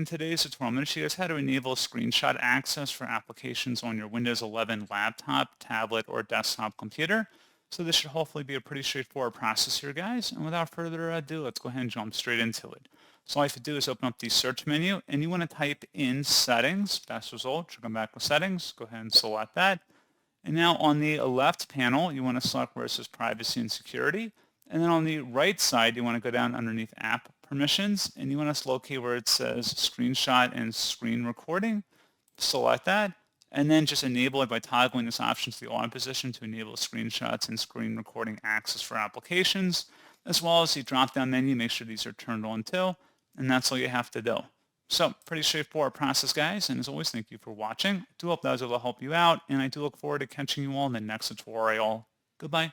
In today's tutorial, I'm going to show you guys how to enable screenshot access for applications on your Windows 11 laptop, tablet, or desktop computer. So this should hopefully be a pretty straightforward process here, guys. And without further ado, let's go ahead and jump straight into it. So all you have to do is open up the search menu, and you want to type in settings. Best result, should come back with settings. Go ahead and select that. And now on the left panel, you want to select where it says privacy and security. And then on the right side, you want to go down underneath app permissions, and you want to locate where it says screenshot and screen recording. Select that, and then just enable it by toggling this option to the on position to enable screenshots and screen recording access for applications, as well as the drop-down menu. Make sure these are turned on too, and that's all you have to do. So pretty straightforward process, guys, and as always, thank you for watching. I do hope that was able to help you out, and I do look forward to catching you all in the next tutorial. Goodbye.